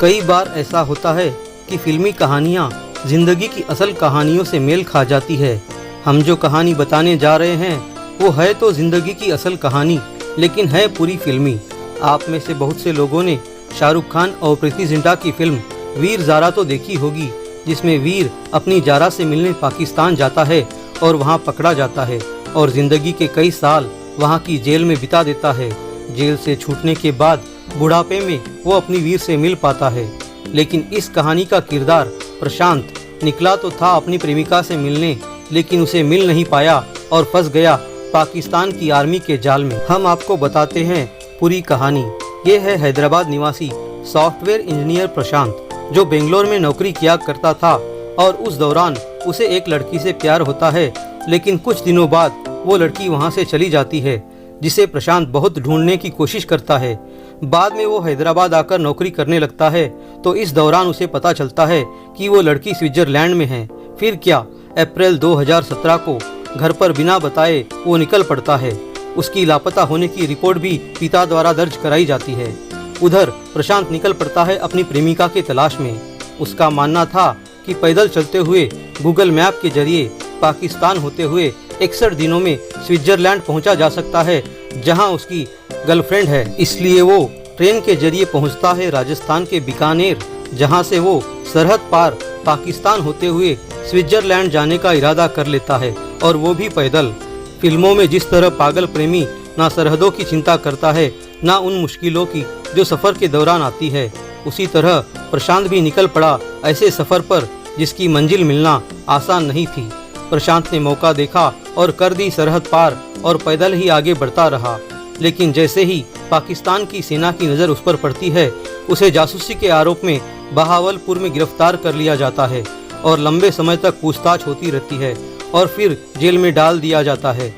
कई बार ऐसा होता है कि फिल्मी कहानियाँ जिंदगी की असल कहानियों से मेल खा जाती है। हम जो कहानी बताने जा रहे हैं वो है तो जिंदगी की असल कहानी, लेकिन है पूरी फिल्मी। आप में से बहुत से लोगों ने शाहरुख खान और प्रीति जिंटा की फिल्म वीर ज़ारा तो देखी होगी, जिसमें वीर अपनी ज़ारा से मिलने पाकिस्तान जाता है और वहाँ पकड़ा जाता है और ज़िंदगी के कई साल वहाँ की जेल में बिता देता है। जेल से छूटने के बाद बुढ़ापे में वो अपनी वीर से मिल पाता है। लेकिन इस कहानी का किरदार प्रशांत निकला तो था अपनी प्रेमिका से मिलने, लेकिन उसे मिल नहीं पाया और फंस गया पाकिस्तान की आर्मी के जाल में। हम आपको बताते हैं पूरी कहानी। ये है हैदराबाद निवासी सॉफ्टवेयर इंजीनियर प्रशांत, जो बेंगलोर में नौकरी किया करता था और उस दौरान उसे एक लड़की से प्यार होता है। लेकिन कुछ दिनों बाद वो लड़की वहाँ से चली जाती है, जिसे प्रशांत बहुत ढूंढने की कोशिश करता है। बाद में वो हैदराबाद आकर नौकरी करने लगता है, तो इस दौरान उसे पता चलता है कि वो लड़की स्विट्जरलैंड में है। फिर क्या, अप्रैल 2017 को घर पर बिना बताए वो निकल पड़ता है। उसकी लापता होने की रिपोर्ट भी पिता द्वारा दर्ज कराई जाती है। उधर प्रशांत निकल पड़ता है अपनी प्रेमिका की तलाश में। उसका मानना था कि पैदल चलते हुए गूगल मैप के जरिए पाकिस्तान होते हुए 61 दिनों में स्विट्जरलैंड पहुंचा जा सकता है, जहां उसकी गर्लफ्रेंड है। इसलिए वो ट्रेन के जरिए पहुंचता है राजस्थान के बीकानेर, जहां से वो सरहद पार पाकिस्तान होते हुए स्विट्जरलैंड जाने का इरादा कर लेता है, और वो भी पैदल। फिल्मों में जिस तरह पागल प्रेमी ना सरहदों की चिंता करता है, ना उन मुश्किलों की जो सफ़र के दौरान आती है, उसी तरह प्रशांत भी निकल पड़ा ऐसे सफ़र पर जिसकी मंजिल मिलना आसान नहीं थी। प्रशांत ने मौका देखा और कर दी सरहद पार और पैदल ही आगे बढ़ता रहा। लेकिन जैसे ही पाकिस्तान की सेना की नज़र उस पर पड़ती है, उसे जासूसी के आरोप में बहावलपुर में गिरफ्तार कर लिया जाता है और लंबे समय तक पूछताछ होती रहती है और फिर जेल में डाल दिया जाता है।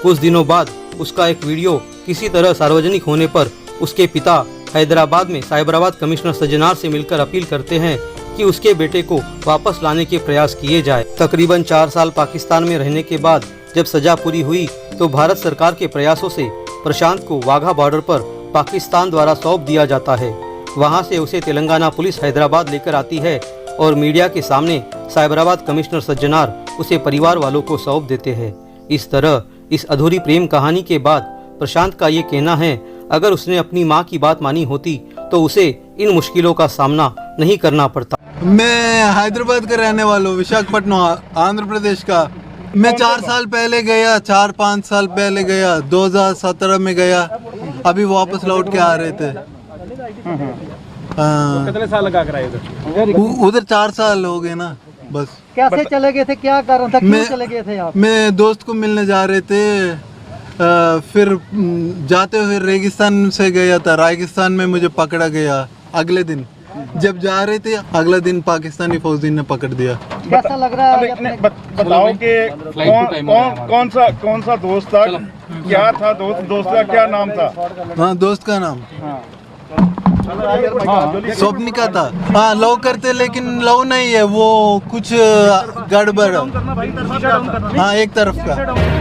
कुछ दिनों बाद उसका एक वीडियो किसी तरह सार्वजनिक होने पर उसके पिता हैदराबाद में साइबराबाद कमिश्नर सज्जनार से मिलकर अपील करते हैं कि उसके बेटे को वापस लाने के प्रयास किए जाए। तकरीबन 4 साल पाकिस्तान में रहने के बाद जब सजा पूरी हुई तो भारत सरकार के प्रयासों से प्रशांत को वाघा बॉर्डर पर पाकिस्तान द्वारा सौंप दिया जाता है। वहां से उसे तेलंगाना पुलिस हैदराबाद लेकर आती है और मीडिया के सामने साइबराबाद कमिश्नर सज्जनार उसे परिवार वालों को सौंप देते हैं। इस तरह इस अधूरी प्रेम कहानी के बाद प्रशांत का ये कहना है, अगर उसने अपनी माँ की बात मानी होती तो उसे इन मुश्किलों का सामना नहीं करना पड़ता। मैं हैदराबाद का रहने वाला हूँ, विशाखापट्टनम आंध्र प्रदेश का। मैं 4 साल पहले गया, 4-5 साल पहले गया, 2017 में गया, अभी वापस लौट के आ रहे थे। कितने साल लगा कर आए उधर 4 साल हो गए ना बस। कैसे चले गए थे, क्या कारण था, क्यों चले गए थे आप? मैं दोस्त को मिलने जा रहे थे, फिर जाते हुए रेगिस्तान से गया था, रेगिस्तान में मुझे पकड़ा गया। अगले दिन जब जा रहे थे, अगले दिन पाकिस्तानी फौजी ने पकड़ दिया। कैसा लग रहा है? बताओ कि कौन सा दोस्त था, क्या था दोस्त का क्या नाम था? हाँ, दोस्त का नाम स्वप्निका था। हाँ, लव करते, लेकिन लव नहीं है वो, कुछ गड़बड़। हाँ, एक तरफ का।